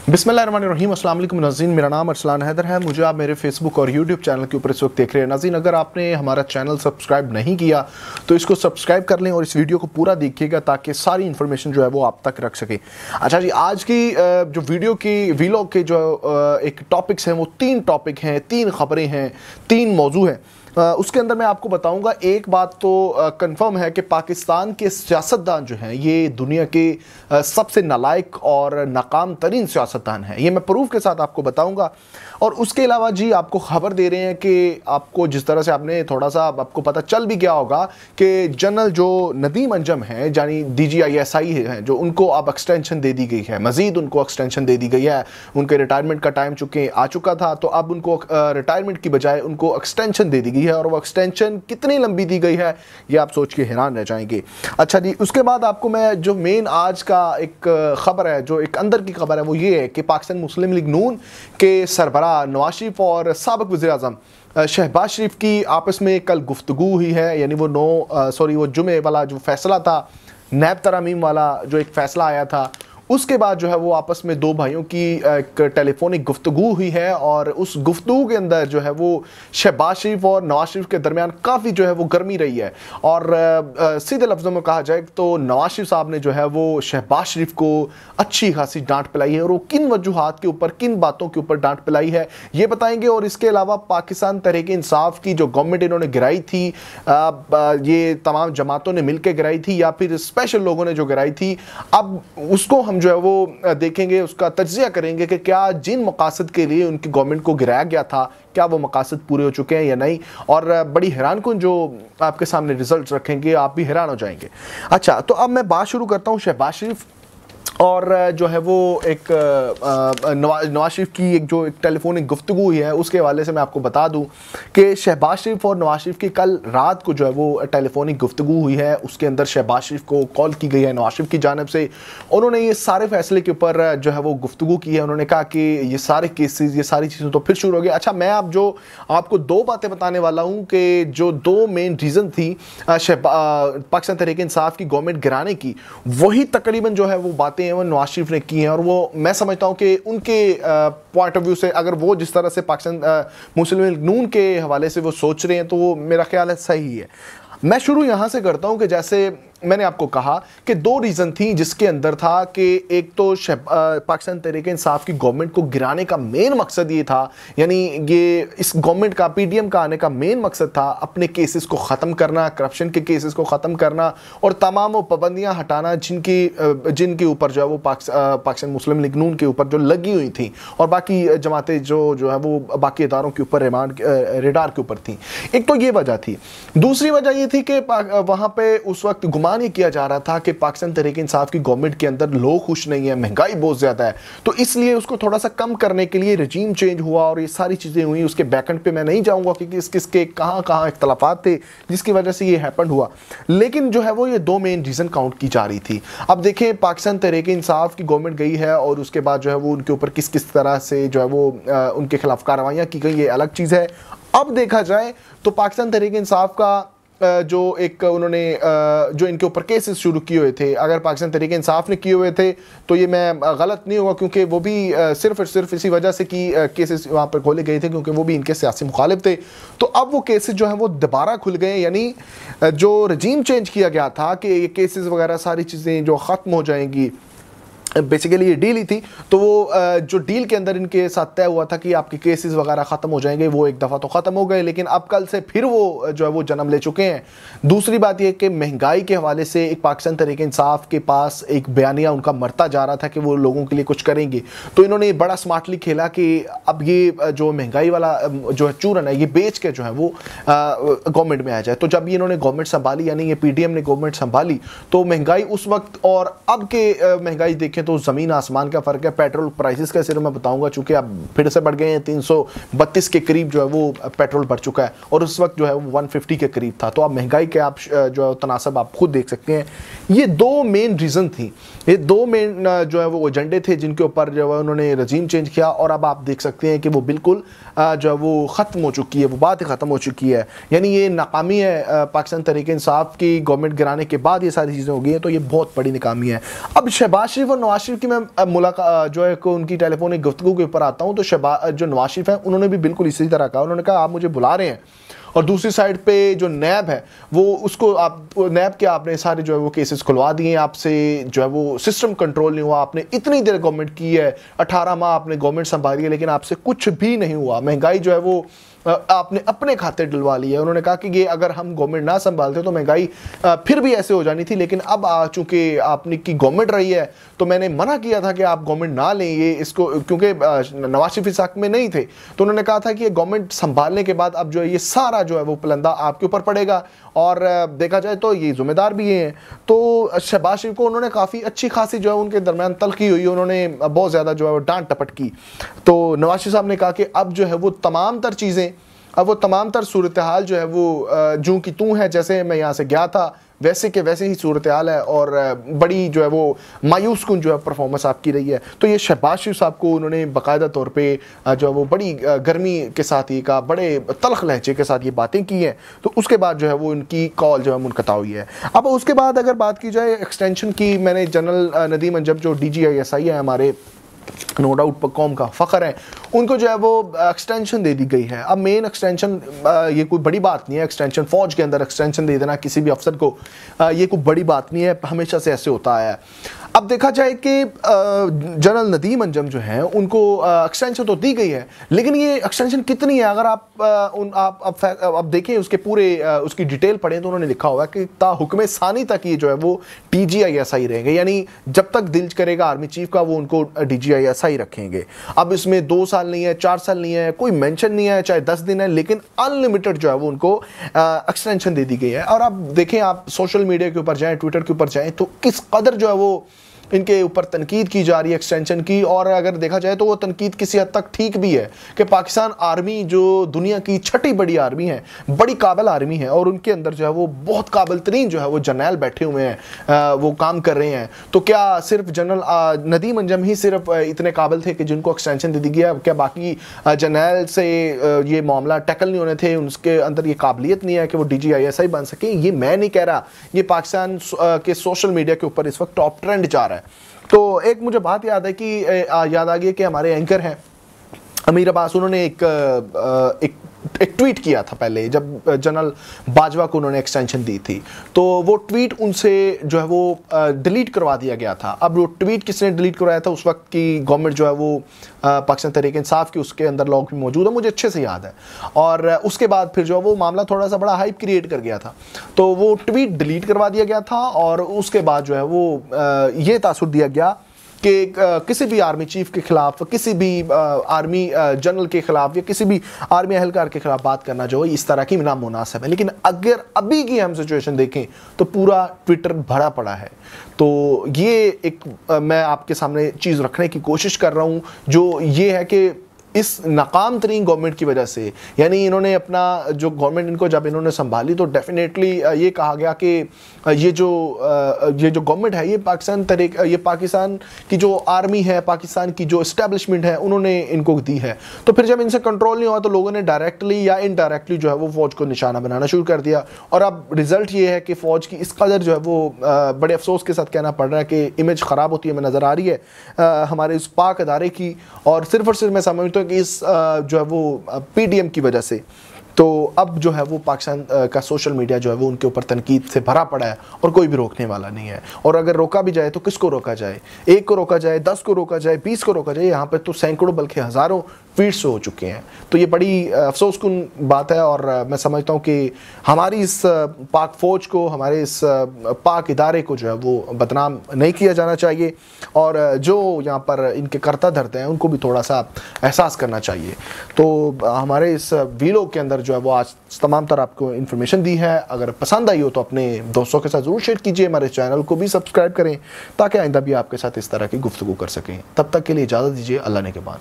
बिस्मिल्लाहिर्रहमानिर्रहीम, अस्सलाम वालेकुम नाज़रीन। मेरा नाम अरसलान हैदर है। मुझे आप मेरे फेसबुक और यूट्यूब चैनल के ऊपर इस वक्त देख रहे हैं। नाज़रीन, अगर आपने हमारा चैनल सब्सक्राइब नहीं किया तो इसको सब्सक्राइब कर लें और इस वीडियो को पूरा देखिएगा ताकि सारी इन्फॉर्मेशन जो है वो आप तक रख सके। अच्छा जी, आज की जो वीडियो की वीलॉग के जो एक टॉपिक्स हैं वो 3 टॉपिक हैं, 3 खबरें हैं, 3 मौजू हैं। उसके अंदर मैं आपको बताऊंगा। एक बात तो कंफर्म है कि पाकिस्तान के सियासतदान जो हैं ये दुनिया के सबसे नालायक और नाकाम तरीन सियासतदान हैं। ये मैं प्रूफ के साथ आपको बताऊंगा। और उसके अलावा जी आपको खबर दे रहे हैं कि आपको जिस तरह से आपने थोड़ा सा आपको पता चल भी गया होगा कि जनरल जो नदीम अंजम हैं यानी DGISI हैं जो उनको अब एक्सटेंशन दे दी गई है, मज़ीद उनको एक्सटेंशन दे दी गई है। उनके रिटायरमेंट का टाइम चूँकि आ चुका था तो अब उनको रिटायरमेंट की बजाय उनको एक्सटेंशन दे दी गई है। और वो एक्सटेंशन कितनी लंबी दी गई है ये आप सोच के हैरान रह जाएंगे। अच्छा जी, उसके बाद आपको मैं जो मेन आज का एक खबर है, जो एक अंदर की खबर है, वो ये है कि पाकिस्तान मुस्लिम लीग नून के सरबराह नवाज शरीफ और साबिक वज़ीर आज़म शहबाज शरीफ की आपस में कल गुफ्तगू हुई है। यानी वो जुमे वाला जो फैसला था, नैब तरमीम वाला जो एक फ़ैसला आया था, उसके बाद जो है वो आपस में 2 भाइयों की एक टेलीफोनिक गुफ्तगू हुई है। और उस गुफ्तगू के अंदर जो है वो शहबाज शरीफ और नवाज शरीफ के दरमियान काफ़ी जो है वो गर्मी रही है। और सीधे लफ्ज़ों में कहा जाए तो नवाज शरीफ साहब ने जो है वो शहबाज शरीफ को अच्छी खासी डांट पिलाई है। और वो किन वजूहात के ऊपर, किन बातों के ऊपर डांट पिलाई है ये बताएंगे। और इसके अलावा पाकिस्तान तहरीक इंसाफ की जो गवर्नमेंट इन्होंने गिराई थी, ये तमाम जमातों ने मिलकर गिराई थी या फिर स्पेशल लोगों ने जो गिराई थी, अब उसको हम जो है वो देखेंगे, उसका तज्जिया करेंगे कि क्या जिन मकासद के लिए उनकी गवर्नमेंट को गिराया गया था क्या वो मकासद पूरे हो चुके हैं या नहीं। और बड़ी हैरान कुन जो आपके सामने रिजल्ट्स रखेंगे, आप भी हैरान हो जाएंगे। अच्छा, तो अब मैं बात शुरू करता हूँ शहबाज शरीफ और जो है वो एक नवाज शरीफ की एक जो एक टेलीफोनिक गुफ्तगू हुई है उसके हवाले से मैं आपको बता दूं कि शहबाज शरीफ और नवाज शरीफ की कल रात को जो है वो टेलीफोनिक गुफ्तगू हुई है। उसके अंदर शहबाज शरीफ को कॉल की गई है नवाज शरीफ की जानिब से। उन्होंने ये सारे फैसले के ऊपर जो है वो गुफ्तगू की है। उन्होंने कहा कि ये सारे केसेस, ये सारी चीज़ें तो फिर शुरू हो गई। अच्छा, मैं अब जो आपको 2 बातें बताने वाला हूँ कि जो 2 मेन रीज़न थी पाकिस्तान तहरीक इंसाफ की गवर्नमेंट गिराने की, वही तकरीबन जो है वो बातें वो नवाज शरीफ ने की हैं। और वो मैं समझता हूं कि उनके पॉइंट ऑफ व्यू से अगर वो जिस तरह से पाकिस्तान मुस्लिम लीग नून के हवाले से वो सोच रहे हैं तो वो मेरा ख्याल है सही है। मैं शुरू यहां से करता हूं कि जैसे मैंने आपको कहा कि 2 रीज़न थी जिसके अंदर था कि एक तो पाकिस्तान तहरीक इंसाफ की गवर्नमेंट को गिराने का मेन मकसद ये था, यानी ये इस गवर्नमेंट का PDM का आने का मेन मकसद था अपने केसेस को ख़त्म करना, करप्शन के केसेस को ख़त्म करना और तमाम वो पाबंदियाँ हटाना जिनके ऊपर जो है वो पाकिस्तान मुस्लिम लीग नून के ऊपर जो लगी हुई थी और बाकी जमातें जो है वो बाकी इदारों के ऊपर रेडार के ऊपर थी। एक तो ये वजह थी। दूसरी वजह ये थी कि वहाँ पे उस वक्त ये किया जा रहा था कि पाकिस्तान तहरीक इंसाफ की गवर्नमेंट के अंदर लोग खुश नहीं है, महंगाई बहुत ज्यादा है, तो इसलिए उसको थोड़ा सा कम करने के लिए रजीम चेंज हुआ और ये सारी चीजें हुई। उसके बैकएंड पे मैं नहीं जाऊंगा कि किसके कहां इख्तलाफात थे जिसकी वजह से ये हैपन हुआ, लेकिन जो है वो ये 2 मेन रीजन काउंट की जा रही थी। अब देखें, पाकिस्तान तहरीक इंसाफ की गवर्नमेंट गई है और उसके बाद जो है वो उनके ऊपर किस तरह से जो है वो उनके खिलाफ कार्रवाइयां की गई, ये अलग चीज है। अब देखा जाए तो पाकिस्तान तहरीक इंसाफ का जो एक उन्होंने जो इनके ऊपर केसेस शुरू किए हुए थे, अगर पाकिस्तान तहरीक इंसाफ ने किए हुए थे तो ये मैं गलत नहीं होगा क्योंकि वो भी सिर्फ और सिर्फ इसी वजह से कि केसेस वहाँ पर खोले गए थे क्योंकि वो भी इनके सियासी मुखालिफ थे। तो अब वो केसेस जो हैं वो दोबारा खुल गए, यानी जो रजीम चेंज किया गया था कि ये केसेस वगैरह सारी चीज़ें जो ख़त्म हो जाएंगी, बेसिकली ये डील ही थी। तो वो जो डील के अंदर इनके साथ तय हुआ था कि आपके केसेस वगैरह ख़त्म हो जाएंगे, वो एक दफ़ा तो ख़त्म हो गए, लेकिन अब कल से फिर वो जो है वो जन्म ले चुके हैं। दूसरी बात ये कि महंगाई के हवाले से एक पाकिस्तान तहरीक इंसाफ के पास एक बयानिया उनका मरता जा रहा था कि वो लोगों के लिए कुछ करेंगे, तो इन्होंने बड़ा स्मार्टली खेला कि अब ये जो महंगाई वाला जो है चूरन है ये बेच के जो है वो गवर्नमेंट में आ जाए। तो जब ये इन्होंने गवर्नमेंट संभाली, यानी ये PDM ने गवर्नमेंट संभाली, तो महंगाई उस वक्त और अब के महंगाई देखें तो जमीन आसमान का फर्क है। पेट्रोल प्राइसेस का सिर्फ मैं बताऊंगा, चूंकि अब फिर से बढ़ गए हैं, 332 के करीब जो है वो पेट्रोल बढ़ चुका है और उस वक्त जो है वो 150 के करीब था। तो अब महंगाई के आप जो है तनासब आप खुद देख सकते हैं। ये 2 मेन रीजन थी, ये 2 मेन जो है वो एजेंडे थे जिनके ऊपर जो है उन्होंने रजीम चेंज किया। और अब आप देख सकते हैं कि वो बिल्कुल जो है वो ख़त्म हो चुकी है, वो बात ख़त्म हो चुकी है। यानी ये नाकामी है पाकिस्तान तहरीक इंसाफ की गवर्नमेंट गिराने के बाद ये सारी चीज़ें हो गई हैं, तो ये बहुत बड़ी नाकामी है। अब शहबाज शरीफ और नवाज शरीफ की मैं मुलाकात जो है को उनकी टेलीफोनिक गुफ्तगू के ऊपर आता हूँ, तो जो नवाज शरीफ है उन्होंने भी बिल्कुल इसी तरह कहा। उन्होंने कहा आप मुझे बुला रहे हैं, और दूसरी साइड पे जो नैब है वो उसको आप नैब के आपने सारे जो है वो केसेस खुलवा दिए, आपसे जो है वो सिस्टम कंट्रोल नहीं हुआ, आपने इतनी देर गवर्नमेंट की है, 18 माह आपने गवर्नमेंट संभाली है, लेकिन आपसे कुछ भी नहीं हुआ। महंगाई जो है वो आपने अपने खाते डलवा ली है। उन्होंने कहा कि ये अगर हम गवर्नमेंट ना संभालते तो महंगाई फिर भी ऐसे हो जानी थी, लेकिन अब चूंकि आपने की गवर्नमेंट रही है तो मैंने मना किया था कि आप गवर्नमेंट ना लें ये इसको, क्योंकि नवाज शरीफ इस हक में नहीं थे। तो उन्होंने कहा था कि ये गवर्नमेंट संभालने के बाद अब जो है ये सारा जो है वो पलंदा आपके ऊपर पड़ेगा, और देखा जाए तो ये जिम्मेदार भी हैं। तो शहबाज शरीफ को उन्होंने काफ़ी अच्छी खासी जो है उनके दरमियान तलखी हुई, उन्होंने बहुत ज़्यादा जो है वो डांट टपट की। तो नवाज शरीफ साहब ने कहा कि अब जो है वो तमाम तर चीज़ें, अब वो तमाम तर सूरत हाल जो है वो जूं की तूं है, जैसे मैं यहाँ से गया था वैसे के वैसे ही सूरत हाल है, और बड़ी जो है वो मायूस कुन जो है परफॉर्मेंस आपकी रही है। तो ये शहबाज शरीफ साहब को उन्होंने बाकायदा तौर पे जो है वो बड़ी गर्मी के साथ ही का, बड़े तल्ख लहजे के साथ ये बातें की हैं। तो उसके बाद जो है वो उनकी कॉल जो है मुनक़ता हुई है। अब उसके बाद अगर बात की जाए एक्सटेंशन की, मैंने जनरल नदीम अंजम जो DGISI है हमारे, नो डाउट कौम का फ़ख्र है, उनको जो है वो एक्सटेंशन दे दी गई है। अब मेन एक्सटेंशन ये कोई बड़ी बात नहीं है, एक्सटेंशन फ़ौज के अंदर एक्सटेंशन दे देना किसी भी अफसर को ये कोई बड़ी बात नहीं है, हमेशा से ऐसे होता आया है। अब देखा जाए कि जनरल नदीम अंजम जो है उनको एक्सटेंशन तो दी गई है, लेकिन ये एक्सटेंशन कितनी है अगर आप देखें उसके पूरे उसकी डिटेल पढ़ें तो उन्होंने लिखा हुआ है कि ता हुक्म सानी तक ये जो है वो DGISI रहेंगे, यानी जब तक दिल करेगा आर्मी चीफ का वो उनको DGISI रखेंगे। अब इसमें 2 साल नहीं है, 4 साल नहीं है, कोई मेंशन नहीं है, चाहे 10 दिन है, लेकिन अनलिमिटेड जो है वो उनको एक्सटेंशन दे दी गई है। और अब देखें, आप सोशल मीडिया के ऊपर जाएँ, ट्विटर के ऊपर जाएँ, तो किस कदर जो है वो इनके ऊपर तनकीद की जा रही है एक्सटेंशन की। और अगर देखा जाए तो वो तनकीद किसी हद तक ठीक भी है कि पाकिस्तान आर्मी जो दुनिया की 6ठी बड़ी आर्मी है, बड़ी काबिल आर्मी है, और उनके अंदर जो है वो बहुत काबिल तरीन जो है वो जर्नल बैठे हुए हैं, वो काम कर रहे हैं। तो क्या सिर्फ जनरल नदीम अंजम ही सिर्फ इतने काबिल थे कि जिनको एक्सटेंशन दे दी गया? क्या बाकी जर्नल से ये मामला टैकल नहीं होने थे, उनके अंदर ये काबिलियत नहीं है कि वो DGISI बन सके? ये मैं नहीं कह रहा, ये पाकिस्तान के सोशल मीडिया के ऊपर इस वक्त टॉप ट्रेंड जा रहा है। तो एक मुझे बात याद है कि याद आ गई कि हमारे एंकर हैं अमीर अब्बास, उन्होंने एक ट्वीट किया था पहले जब जनरल बाजवा को उन्होंने एक्सटेंशन दी थी, तो वो ट्वीट उनसे जो है वो डिलीट करवा दिया गया था। अब वो ट्वीट किसने डिलीट करवाया था? उस वक्त की गवर्नमेंट जो है वो पाकिस्तान तहरीक इंसाफ की, उसके अंदर लॉग भी मौजूद है, मुझे अच्छे से याद है। और उसके बाद फिर जो है वो मामला थोड़ा सा बड़ा हाइप क्रिएट कर गया था, तो वो ट्वीट डिलीट करवा दिया गया था। और उसके बाद जो है वो ये तासुर दिया गया कि किसी भी आर्मी चीफ के खिलाफ, किसी भी आर्मी जनरल के खिलाफ या किसी भी आर्मी अहलकार के खिलाफ बात करना जो है इस तरह की नामुनासिब है। लेकिन अगर अभी की हम सिचुएशन देखें तो पूरा ट्विटर भरा पड़ा है। तो ये एक मैं आपके सामने चीज़ रखने की कोशिश कर रहा हूँ, जो ये है कि इस नाकाम तरीन गवर्नमेंट की वजह से, यानी इन्होंने अपना जो गवर्नमेंट इनको जब इन्होंने संभाली तो डेफिनेटली ये कहा गया कि ये जो गवर्नमेंट है ये पाकिस्तान की जो आर्मी है, पाकिस्तान की जो इस्टेब्लिशमेंट है, उन्होंने इनको दी है। तो फिर जब इनसे कंट्रोल नहीं हुआ तो लोगों ने डायरेक्टली या इनडायरेक्टली जो है वो फ़ौज को निशाना बनाना शुरू कर दिया। और अब रिज़ल्ट ये है कि फ़ौज की इस कदर जो है वो बड़े अफसोस के साथ कहना पड़ रहा है कि इमेज ख़राब होती है हमें नज़र आ रही है हमारे इस पाक अदारे की। और सिर्फ मैं समझता हूँ कि इस जो है वो PDM की वजह से तो अब जो है वो पाकिस्तान का सोशल मीडिया जो है वो उनके ऊपर तनकीद से भरा पड़ा है, और कोई भी रोकने वाला नहीं है। और अगर रोका भी जाए तो किसको रोका जाए? 1 को रोका जाए, 10 को रोका जाए, 20 को रोका जाए? यहाँ पे तो सैकड़ों बल्कि हज़ारों ट्वीट्स हो चुके हैं। तो ये बड़ी अफसोसकुन बात है, और मैं समझता हूँ कि हमारी इस पाक फ़ौज को, हमारे इस पाक इदारे को जो है वो बदनाम नहीं किया जाना चाहिए, और जो यहाँ पर इनके कर्ता धरते हैं उनको भी थोड़ा सा एहसास करना चाहिए। तो हमारे इस वीडियो के अंदर जो है वो आज तमाम तरह आपको इन्फॉर्मेशन दी है। अगर पसंद आई हो तो अपने दोस्तों के साथ ज़रूर शेयर कीजिए, हमारे चैनल को भी सब्सक्राइब करें ताकि आइंदा भी आपके साथ इस तरह की गुफ्तगू कर सकें। तब तक के लिए इजाज़त दीजिए, अल्लाह ने के बाद।